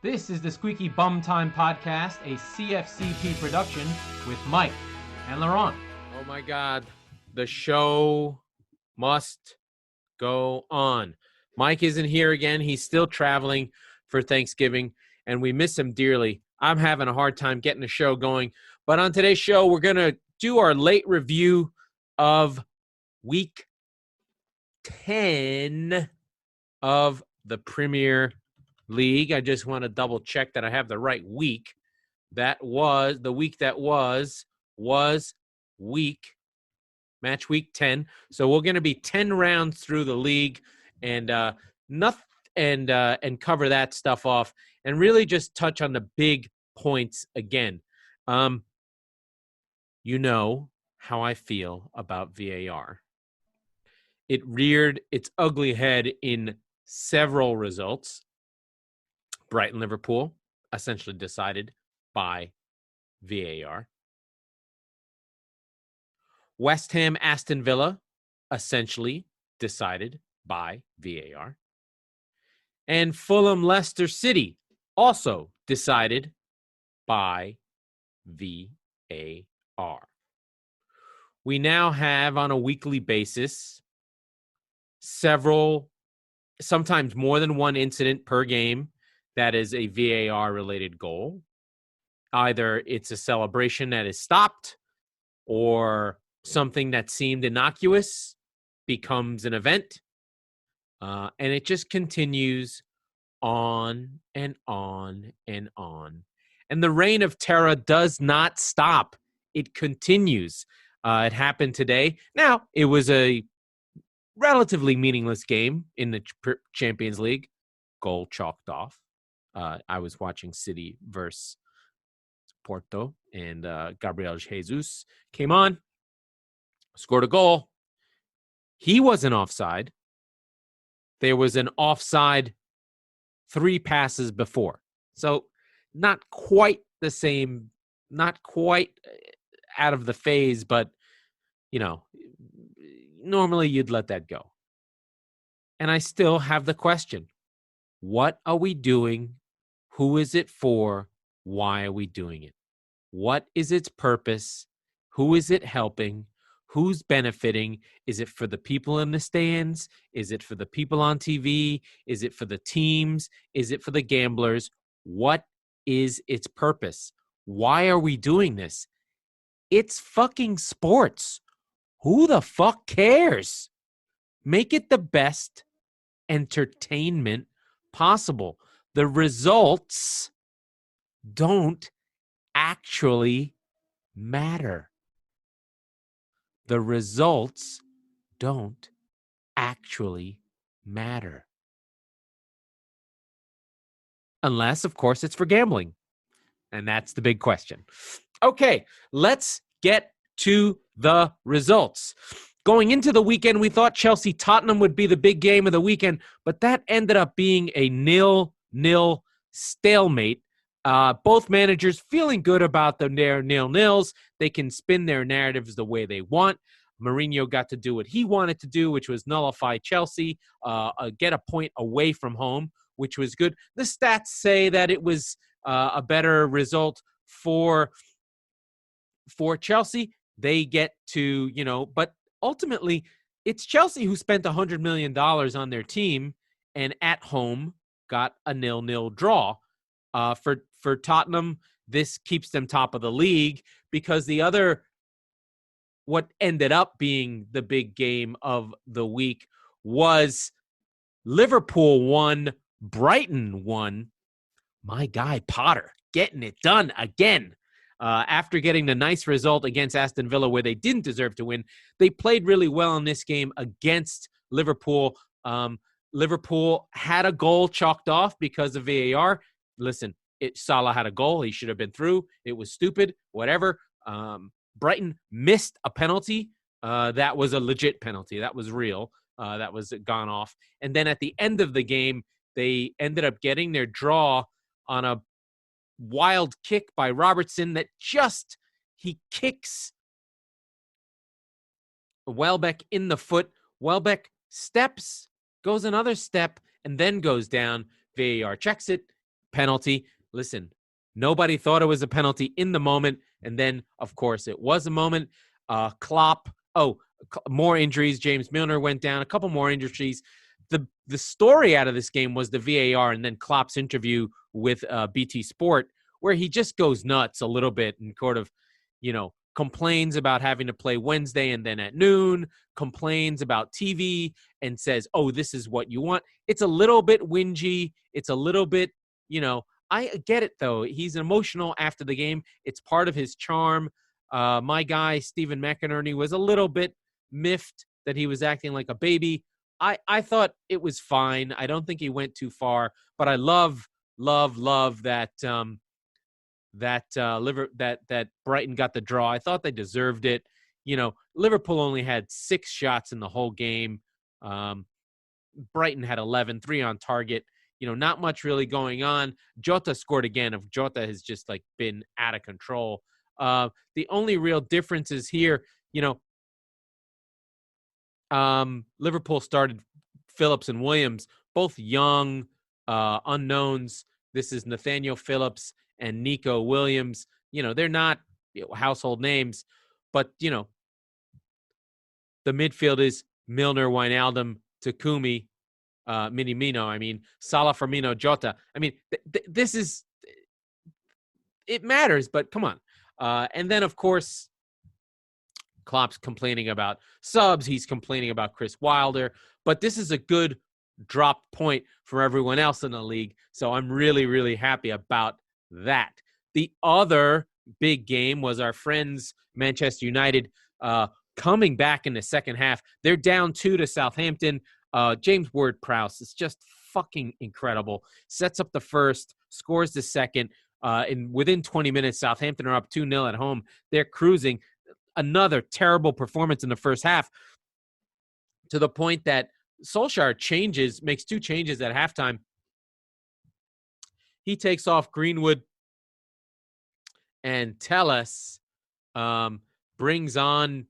This is the Squeaky Bum Time Podcast, a CFCP production with Mike and Laurent. Oh my God, the show must go on. Mike isn't here again. He's still traveling for Thanksgiving, and we miss him dearly. I'm having a hard time getting the show going. But on today's show, we're going to do our late review of Week 10 of the Premier League. I just want to double check that I have the right week. The week that was match week 10. So we're going to be 10 rounds through the league and cover that stuff off and really just touch on the big points again. You know how I feel about VAR. It reared its ugly head in several results. Brighton Liverpool, essentially decided by VAR. West Ham Aston Villa, essentially decided by VAR. And Fulham Leicester City, also decided by VAR. We now have, on a weekly basis, several, sometimes more than one incident per game that is a VAR-related goal. Either it's a celebration that is stopped or something that seemed innocuous becomes an event. And it just continues on and on and on. And the reign of terror does not stop. It continues. It happened today. Now, it was a relatively meaningless game in the Champions League. Goal chalked off. I was watching City versus Porto, and Gabriel Jesus came on, scored a goal. He wasn't offside. There was an offside 3 passes before. So not quite the same, not quite out of the phase, but, you know, normally you'd let that go. And I still have the question. What are we doing? Who is it for? Why are we doing it? What is its purpose? Who is it helping? Who's benefiting? Is it for the people in the stands? Is it for the people on TV? Is it for the teams? Is it for the gamblers? What is its purpose? Why are we doing this? It's fucking sports. Who the fuck cares? Make it the best entertainment possible. The results don't actually matter. The results don't actually matter. Unless, of course, it's for gambling. And that's the big question. Okay, let's get to the results. Going into the weekend, we thought Chelsea-Tottenham would be the big game of the weekend, but that ended up being a 0-0 stalemate. Both managers feeling good about their 0-0s. They can spin their narratives the way they want. Mourinho got to do what he wanted to do, which was nullify Chelsea, get a point away from home, which was good. The stats say that it was a better result for Chelsea. They get to, but ultimately, it's Chelsea who spent $100 million on their team and at home got a 0-0 draw. For Tottenham, this keeps them top of the league because what ended up being the big game of the week was Liverpool won, Brighton won. My guy Potter getting it done again. After getting the nice result against Aston Villa where they didn't deserve to win, they played really well in this game against Liverpool. Liverpool had a goal chalked off because of VAR. Listen, Salah had a goal. He should have been through. It was stupid, whatever. Brighton missed a penalty. That was a legit penalty. That was real. That was gone off. And then at the end of the game, they ended up getting their draw on a wild kick by Robertson that he kicks Welbeck in the foot. Welbeck steps, goes another step, and then goes down. VAR checks it. penalty. Listen, nobody thought it was a penalty in the moment. And then, of course, it was a moment. Klopp, more injuries. James Milner went down, a couple more injuries. The story out of this game was the VAR and then Klopp's interview with BT Sport, where he just goes nuts a little bit and sort of, complains about having to play Wednesday and then at noon, complains about TV and says, oh, this is what you want. It's a little bit whingy. It's a little bit, I get it, though. He's emotional after the game. It's part of his charm. My guy, Stephen McInerney, was a little bit miffed that he was acting like a baby. I thought it was fine. I don't think he went too far, but I love that that Brighton got the draw. I thought they deserved it. Liverpool only had 6 shots in the whole game. Brighton had 11, 3 on target. Not much really going on. Jota scored again. Jota has just been out of control. The only real difference is here, Liverpool started Phillips and Williams, both young unknowns. This is Nathaniel Phillips and Nico Williams. They're not household names, but, the midfield is Milner, Wijnaldum, Takumi, Minamino. Salah, Firmino, Jota. This is – it matters, but come on. And then, of course, Klopp's complaining about subs. He's complaining about Chris Wilder. But this is a good drop point for everyone else in the league. So I'm really, really happy about that. The other big game was our friends Manchester United coming back in the second half. They're down 2 to Southampton. James Ward-Prowse is just fucking incredible. Sets up the first, scores the second. And within 20 minutes, Southampton are up 2-0 at home. They're cruising. Another terrible performance in the first half, to the point that Solskjaer makes 2 changes at halftime. He takes off Greenwood and Telles, brings on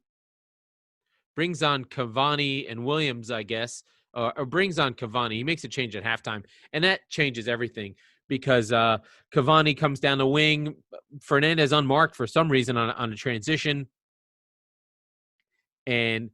Cavani and Williams, I guess, or brings on Cavani. He makes a change at halftime, and that changes everything because Cavani comes down the wing. Fernandes unmarked for some reason on a transition, and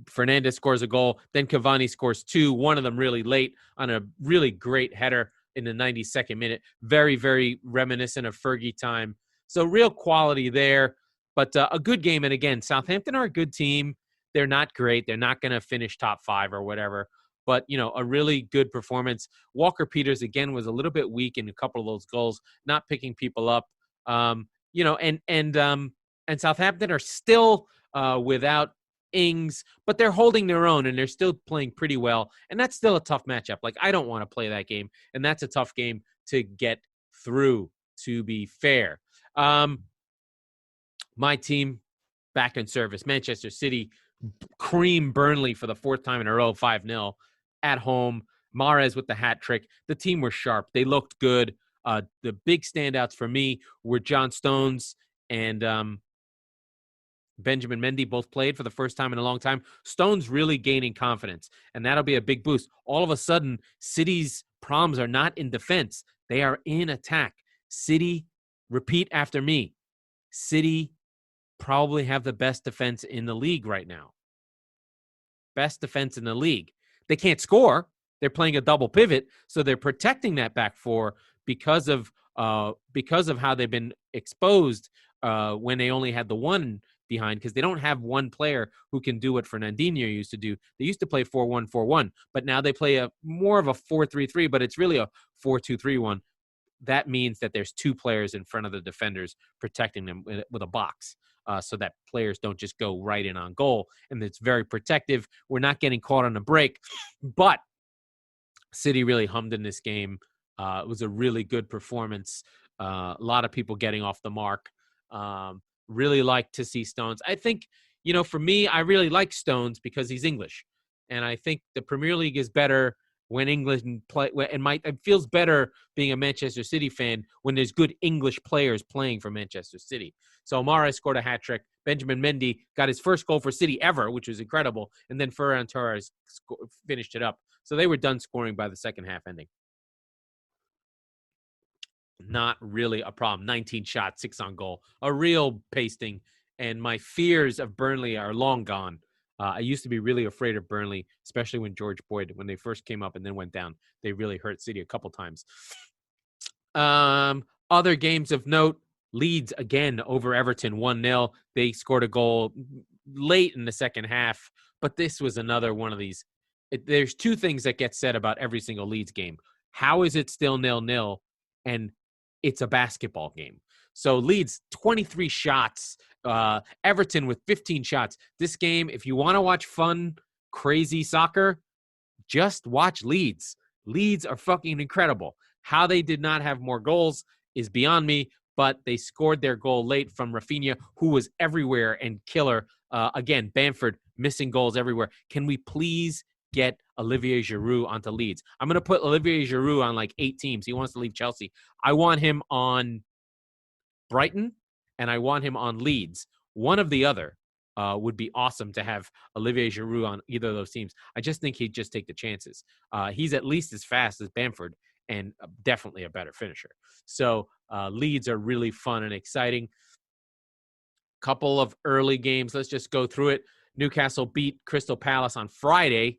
Fernandes scores a goal. Then Cavani scores 2, one of them really late on a really great header in the 92nd minute. Very, very reminiscent of Fergie time. So real quality there, but a good game. And again, Southampton are a good team. They're not great. They're not going to finish top 5 or whatever, but, a really good performance. Walker-Peters, again, was a little bit weak in a couple of those goals, not picking people up. And Southampton are still without Ings, but they're holding their own and they're still playing pretty well. And that's still a tough matchup. I don't want to play that game. And that's a tough game to get through, to be fair. My team back in service, Manchester City, cream Burnley for the 4th time in a row, 5-0 at home. Mahrez with the hat trick. The team were sharp. They looked good. The big standouts for me were John Stones and Benjamin Mendy, both played for the first time in a long time. Stone's really gaining confidence, and that'll be a big boost. All of a sudden, City's problems are not in defense. They are in attack. City, repeat after me, City probably have the best defense in the league right now. Best defense in the league. They can't score. They're playing a double pivot, so they're protecting that back 4 because of how they've been exposed when they only had the one behind, because they don't have one player who can do what Fernandinho used to do. They used to play 4-1-4-1, but now they play a more of a 4-3-3, but it's really a 4-2-3-1. That means that there's 2 players in front of the defenders protecting them with a box, so that players don't just go right in on goal, and it's very protective. We're not getting caught on the break, but City really hummed in this game. It was a really good performance. A lot of people getting off the mark. Really like to see Stones. I think, for me, I really like Stones because he's English. And I think the Premier League is better when England play. And it feels better being a Manchester City fan when there's good English players playing for Manchester City. So Mahrez scored a hat trick. Benjamin Mendy got his first goal for City ever, which was incredible. And then Ferran Torres finished it up. So they were done scoring by the second half ending. not really a problem. 19 shots, 6 on goal, a real pasting. And my fears of Burnley are long gone. I used to be really afraid of Burnley, especially when George Boyd, when they first came up and then went down. They really hurt City a couple times. Other games of note, Leeds again over Everton 1-0. They scored a goal late in the second half, but this was another one of these. There's two things that get said about every single Leeds game. How is it still 0-0? And it's a basketball game. So Leeds, 23 shots. Everton with 15 shots. This game, if you want to watch fun, crazy soccer, just watch Leeds. Leeds are fucking incredible. How they did not have more goals is beyond me, but they scored their goal late from Rafinha, who was everywhere and killer. Again, Bamford missing goals everywhere. Can we please get Olivier Giroud onto Leeds? I'm going to put Olivier Giroud on like 8 teams. He wants to leave Chelsea. I want him on Brighton, and I want him on Leeds. One of the other would be awesome to have Olivier Giroud on either of those teams. I just think he'd just take the chances. He's at least as fast as Bamford and definitely a better finisher. So Leeds are really fun and exciting. Couple of early games. Let's just go through it. Newcastle beat Crystal Palace on Friday.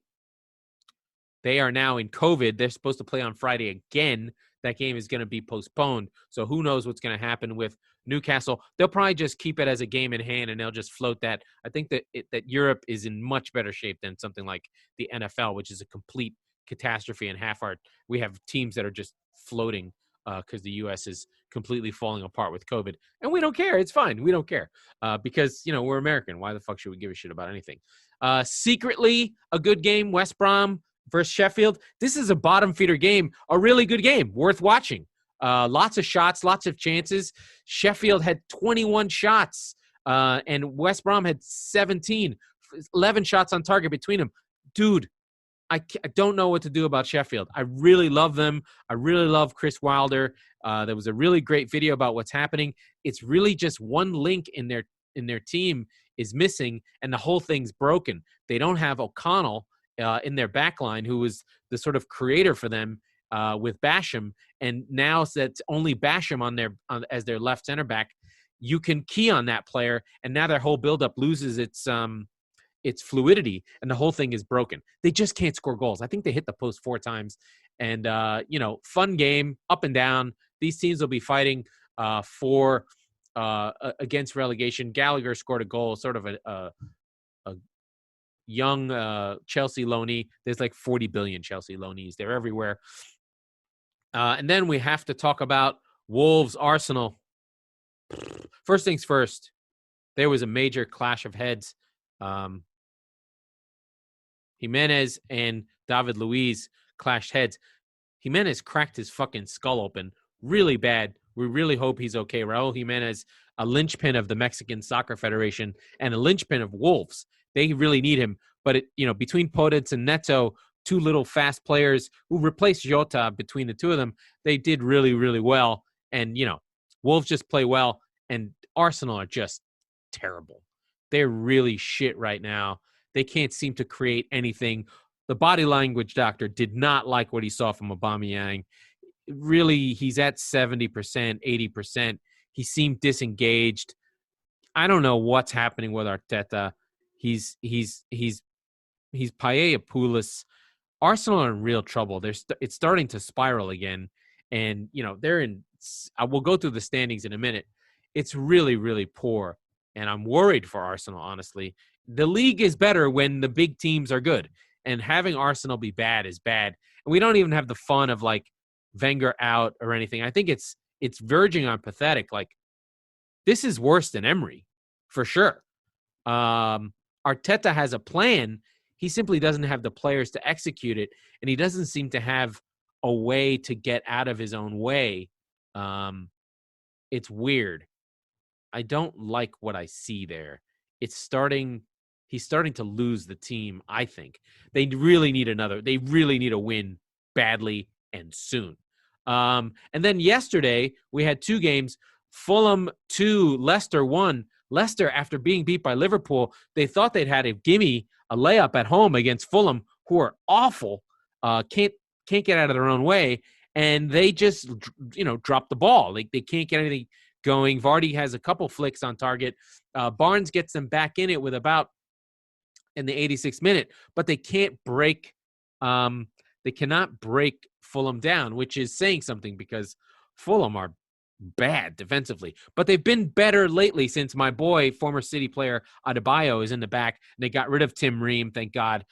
They are now in COVID. They're supposed to play on Friday again. That game is going to be postponed. So who knows what's going to happen with Newcastle. They'll probably just keep it as a game in hand, and they'll just float that. I think that Europe is in much better shape than something like the NFL, which is a complete catastrophe and half-heart. We have teams that are just floating because the U.S. is completely falling apart with COVID. And we don't care. It's fine. We don't care because, we're American. Why the fuck should we give a shit about anything? Secretly, a good game, West Brom versus Sheffield. This is a bottom feeder game, a really good game, worth watching. Lots of shots, lots of chances. Sheffield had 21 shots, and West Brom had 17, 11 shots on target between them. Dude, I don't know what to do about Sheffield. I really love them. I really love Chris Wilder. There was a really great video about what's happening. It's really just one link in their team is missing, and the whole thing's broken. They don't have O'Connell in their back line, who was the sort of creator for them with Basham, and now that's only Basham as their left center back. You can key on that player, and now their whole buildup loses its fluidity, and the whole thing is broken. They just can't score goals. I think they hit the post 4 times, and fun game, up and down. These teams will be fighting for against relegation. Gallagher scored a goal, sort of a young Chelsea loanee. There's like 40 billion Chelsea loanees. They're everywhere. And then we have to talk about Wolves Arsenal. First things first, there was a major clash of heads. Jimenez and David Luiz clashed heads. Jimenez cracked his fucking skull open really bad. We really hope he's okay. Raul Jimenez, a linchpin of the Mexican Soccer Federation and a linchpin of Wolves. They really need him. But, between Podence and Neto, 2 little fast players who replaced Jota between the two of them, they did really, really well. And, Wolves just play well. And Arsenal are just terrible. They're really shit right now. They can't seem to create anything. The body language doctor did not like what he saw from Aubameyang. Really, he's at 70%, 80%. He seemed disengaged. I don't know what's happening with Arteta. He's Paella-Poulis. Arsenal are in real trouble. It's starting to spiral again. And, they're in – I will go through the standings in a minute. It's really, really poor. And I'm worried for Arsenal, honestly. The league is better when the big teams are good. And having Arsenal be bad is bad. And we don't even have the fun of, like, Wenger out or anything. I think it's verging on pathetic. Like, this is worse than Emery, for sure. Arteta has a plan. He simply doesn't have the players to execute it. And he doesn't seem to have a way to get out of his own way. It's weird. I don't like what I see there. He's starting to lose the team, I think. They really need a win badly and soon. And then yesterday, we had 2 games. Fulham 2, Leicester 1. Leicester, after being beat by Liverpool, they thought they'd had a layup at home against Fulham, who are awful, can't get out of their own way. and they just, drop the ball. Like, they can't get anything going. Vardy has a couple flicks on target. Barnes gets them back in it with about in the 86th minute, but they can't break. They cannot break Fulham down, which is saying something because Fulham are bad defensively, but they've been better lately since my boy, former City player Adebayo, is in the back. They got rid of Tim Ream, thank God.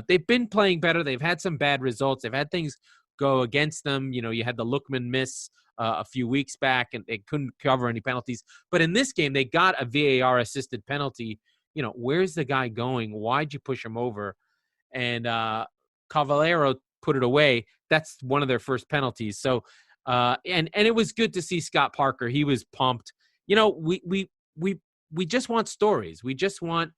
They've been playing better. They've had some bad results. They've had things go against them. You had the Lookman miss a few weeks back, and they couldn't cover any penalties. But in this game, they got a VAR-assisted penalty. Where's the guy going? Why'd you push him over? And Cavallero put it away. That's one of their first penalties. So, and it was good to see Scott Parker. He was pumped. We just want stories. We just want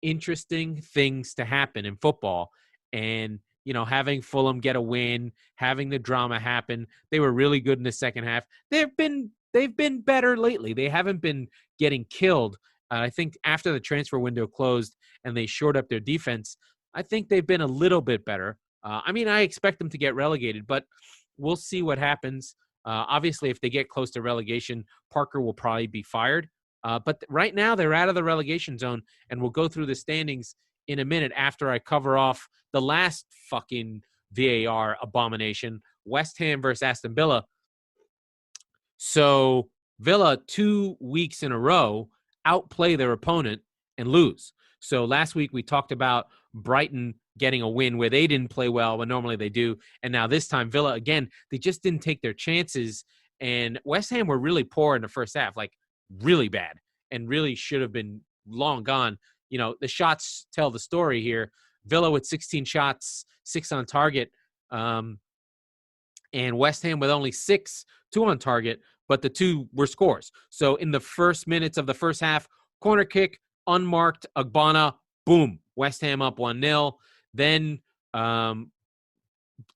interesting things to happen in football. And, having Fulham get a win, having the drama happen. They were really good in the second half. They've been better lately. They haven't been getting killed. I think after the transfer window closed and they shored up their defense, I think they've been a little bit better. I expect them to get relegated, but we'll see what happens. Obviously, if they get close to relegation, Parker will probably be fired. But right now, they're out of the relegation zone, and we'll go through the standings in a minute after I cover off the last fucking VAR abomination, West Ham versus Aston Villa. So Villa, 2 weeks in a row, outplay their opponent and lose. So last week we talked about Brighton getting a win where they didn't play well when normally they do. And now this time Villa, again, they just didn't take their chances. And West Ham were really poor in the first half, like really bad, and really should have been long gone. The shots tell the story here. Villa with 16 shots, 6 on target. And West Ham with only 6, 2 on target, but the 2 were scores. So in the first minutes of the first half, corner kick, unmarked, Agbana, boom, West Ham up 1-0. Then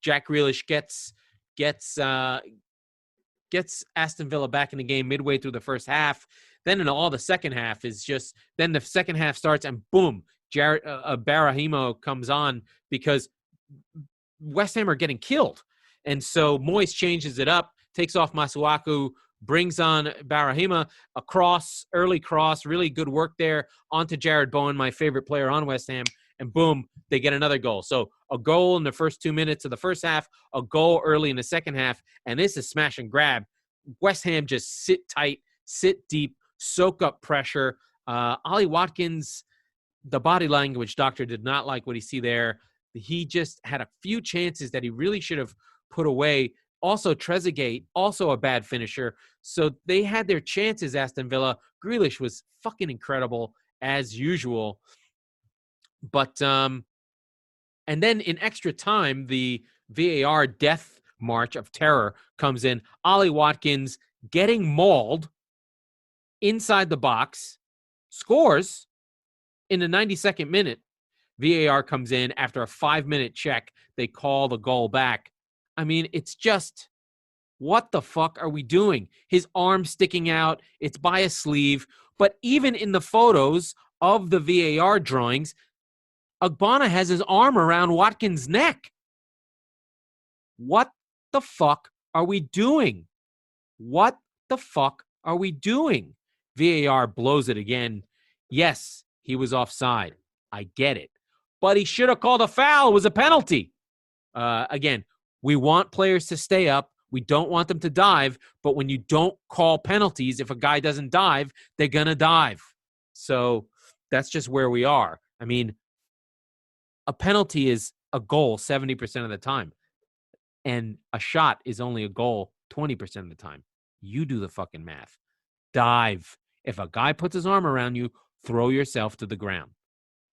Jack Grealish gets Aston Villa back in the game midway through the first half. Then in all the second half is just – then the second half starts and boom, Barahimo comes on because West Ham are getting killed. And so Moyes changes it up, takes off Masuaku, brings on Barahima, early cross, really good work there, onto Jared Bowen, my favorite player on West Ham, and boom, they get another goal. So a goal in the first 2 minutes of the first half, a goal early in the second half, and this is smash and grab. West Ham just sit tight, sit deep, soak up pressure. Ollie Watkins, the body language doctor did not like what he see there. He just had a few chances that he really should have put away. Also, Trezeguet, also a bad finisher. So they had their chances, Aston Villa. Grealish was fucking incredible, as usual. But, and then in extra time, the VAR death march of terror comes in. Ollie Watkins getting mauled inside the box, scores in the 92nd minute. VAR comes in after a 5-minute check. They call the goal back. I mean, it's just, what the fuck are we doing? His arm sticking out. It's by a sleeve. But even in the photos of the VAR drawings, Agbana has his arm around Watkins' neck. What the fuck are we doing? What the fuck are we doing? VAR blows it again. Yes, he was offside. I get it. But he should have called a foul. It was a penalty. Again, we want players to stay up. We don't want them to dive. But when you don't call penalties, if a guy doesn't dive, they're going to dive. So that's just where we are. I mean, a penalty is a goal 70% of the time. And a shot is only a goal 20% of the time. You do the fucking math. Dive. If a guy puts his arm around you, throw yourself to the ground.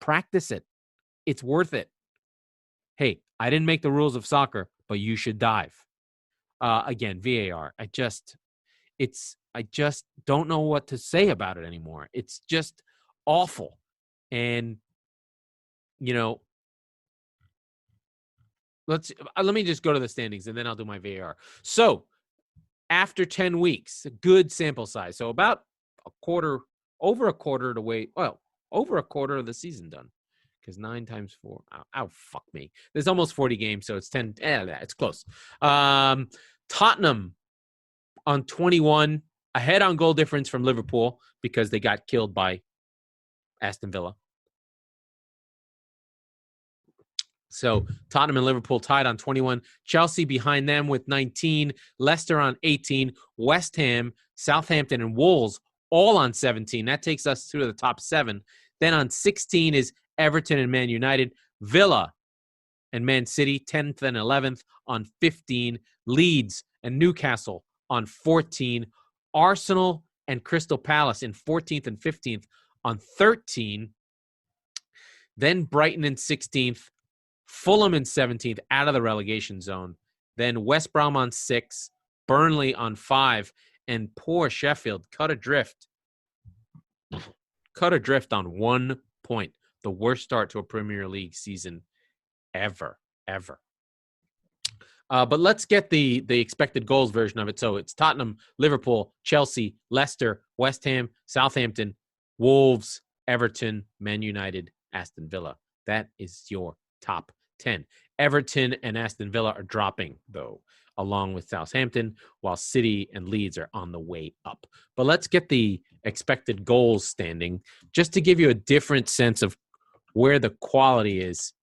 Practice it. It's worth it. Hey, I didn't make the rules of soccer, but you should dive. Again, VAR. I just don't know what to say about it anymore. It's just awful. And, let me just go to the standings and then I'll do my VAR. So after 10 weeks, a good sample size. So about over a quarter of the season done. because 9 times 4. Fuck me. There's almost 40 games, so it's 10. It's close. Tottenham on 21, ahead on goal difference from Liverpool because they got killed by Aston Villa. So Tottenham and Liverpool tied on 21. Chelsea behind them with 19. Leicester on 18. West Ham, Southampton, and Wolves all on 17. That takes us to the top 7. Then on 16 is Everton and Man United. Villa and Man City, 10th and 11th on 15. Leeds and Newcastle on 14. Arsenal and Crystal Palace in 14th and 15th on 13. Then Brighton in 16th. Fulham in 17th, out of the relegation zone. Then West Brom on 6, Burnley on 5, and poor Sheffield cut adrift. Cut adrift on 1 point. The worst start to a Premier League season ever. But let's get the expected goals version of it. So it's Tottenham, Liverpool, Chelsea, Leicester, West Ham, Southampton, Wolves, Everton, Man United, Aston Villa. That is your top 10. Everton and Aston Villa are dropping, though, along with Southampton, while City and Leeds are on the way up. But let's get the expected goals standing, just to give you a different sense of where the quality is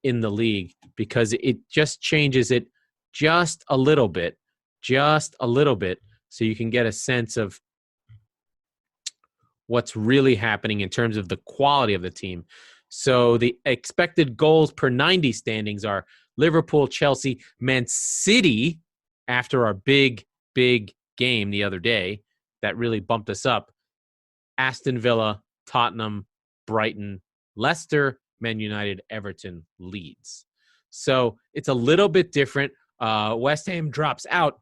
in the league, because it just changes it just a little bit, so you can get a sense of what's really happening in terms of the quality of the team. So the expected goals per 90 standings are Liverpool, Chelsea, Man City, after our big game the other day that really bumped us up, Aston Villa, Tottenham, Brighton, Leicester, Man United, Everton, Leeds. So it's a little bit different. West Ham drops out.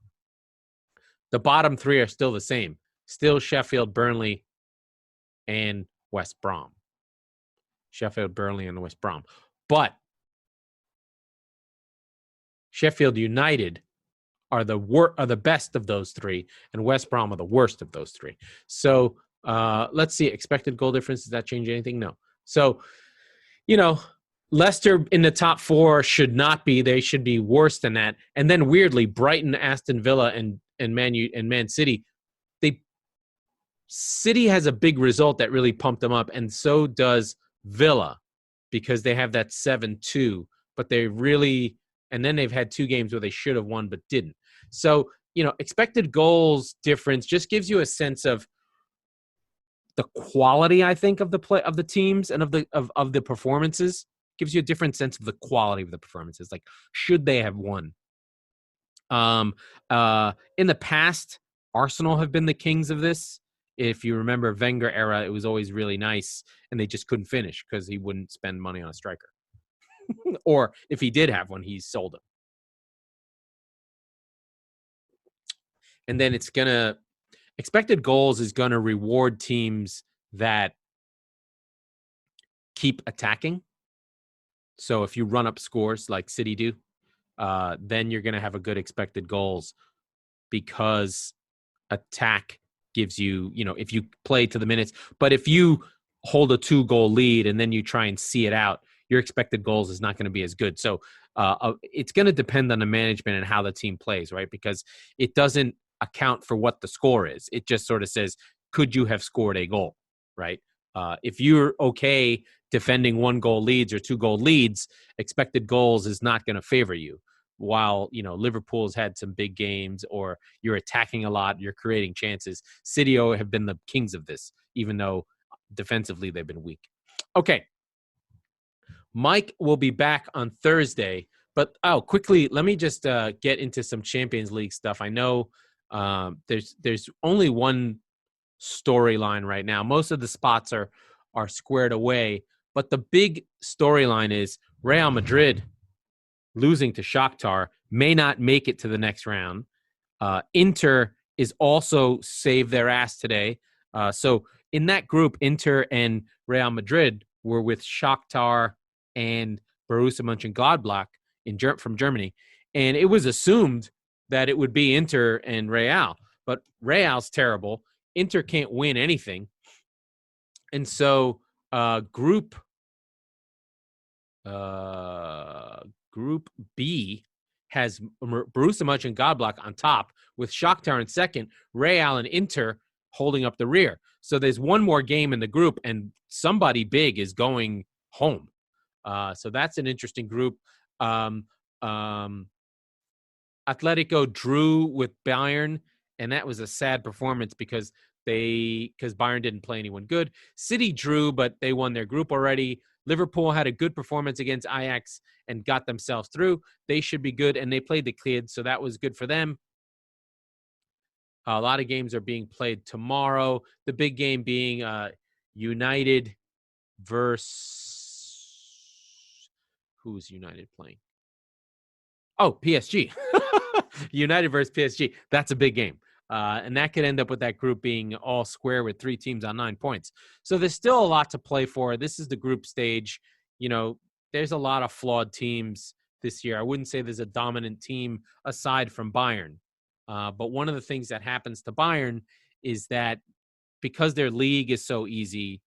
The bottom 3 are still the same. Still Sheffield, Burnley, and West Brom. Sheffield, Burnley, and West Brom. But Sheffield United are the best of those 3, and West Brom are the worst of those 3. So let's see. Expected goal difference. Does that change anything? No. So, Leicester in the top 4 should not be. They should be worse than that. And then weirdly, Brighton, Aston Villa, and Man City. City has a big result that really pumped them up, and so does Villa, because they have that 7-2, but they really, and then they've had 2 games where they should have won but didn't. So, expected goals difference just gives you a sense of the quality, I think, of the play of the teams and of the performances. Gives you a different sense of the quality of the performances. Like, should they have won? In the past, Arsenal have been the kings of this. If you remember Wenger era, it was always really nice, and they just couldn't finish because he wouldn't spend money on a striker. Or if he did have one, he sold him. And then expected goals is going to reward teams that keep attacking. So if you run up scores like City do, then you're going to have a good expected goals, because attack gives you, if you play to the minutes. But if you hold a 2-goal lead and then you try and see it out, your expected goals is not going to be as good. So it's going to depend on the management and how the team plays, right? Because it doesn't account for what the score is. It just sort of says, could you have scored a goal, right? If you're okay defending 1-goal leads or 2-goal leads, expected goals is not going to favor you. While, Liverpool's had some big games, or you're attacking a lot, you're creating chances. City have been the kings of this, even though defensively they've been weak. Okay. Mike will be back on Thursday, but quickly, let me just get into some Champions League stuff. I know there's only one storyline right now. Most of the spots are squared away, but the big storyline is Real Madrid losing to Shakhtar may not make it to the next round. Inter is also saved their ass today. So in that group, Inter and Real Madrid were with Shakhtar and Borussia Mönchengladbach from Germany. And it was assumed that it would be Inter and Real. But Real's terrible. Inter can't win anything. And so group Group B has Borussia Mönchengladbach on top with Shakhtar in second, Real and Inter holding up the rear. So there's one more game in the group, and somebody big is going home. So that's an interesting group. Atletico drew with Bayern, and that was a sad performance because Bayern didn't play anyone good. City drew, but they won their group already. Liverpool had a good performance against Ajax and got themselves through. They should be good, and they played the kids, so that was good for them. A lot of games are being played tomorrow. The big game being United versus... Who's United playing? Oh, PSG. United versus PSG. That's a big game. And that could end up with that group being all square with 3 teams on 9 points. So there's still a lot to play for. This is the group stage. You know, there's a lot of flawed teams this year. I wouldn't say there's a dominant team aside from Bayern. But one of the things that happens to Bayern is that because their league is so easy,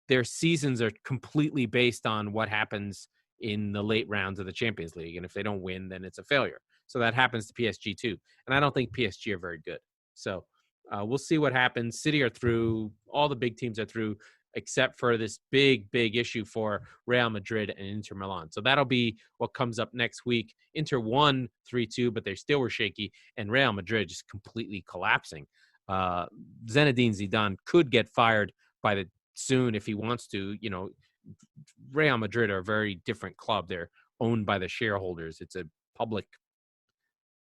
their seasons are completely based on what happens in the late rounds of the Champions League. And if they don't win, then it's a failure. So that happens to PSG too. And I don't think PSG are very good. So we'll see what happens. City are through. All the big teams are through, except for this big issue for Real Madrid and Inter Milan. So that'll be what comes up next week. Inter won 3-2, but they still were shaky. And Real Madrid just completely collapsing. Zinedine Zidane could get fired soon if he wants to. You know, Real Madrid are a very different club. They're owned by the shareholders. It's a public,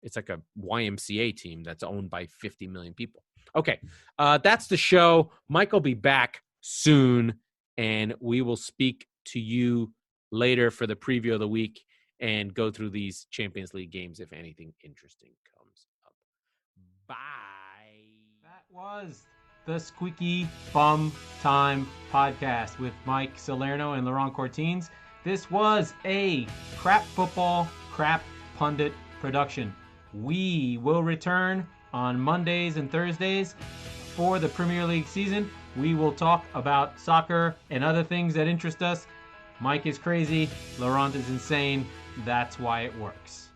it's like a YMCA team that's owned by 50 million people. Okay, that's the show. Mike will be back soon, and we will speak to you later for the preview of the week and go through these Champions League games if anything interesting comes up. Bye. That was the Squeaky Bum Time podcast with Mike Salerno and Laurent Cortines. This was a Crap Football, Crap Pundit production. We will return on Mondays and Thursdays for the Premier League season. We will talk about soccer and other things that interest us. Mike is crazy. Laurent is insane. That's why it works.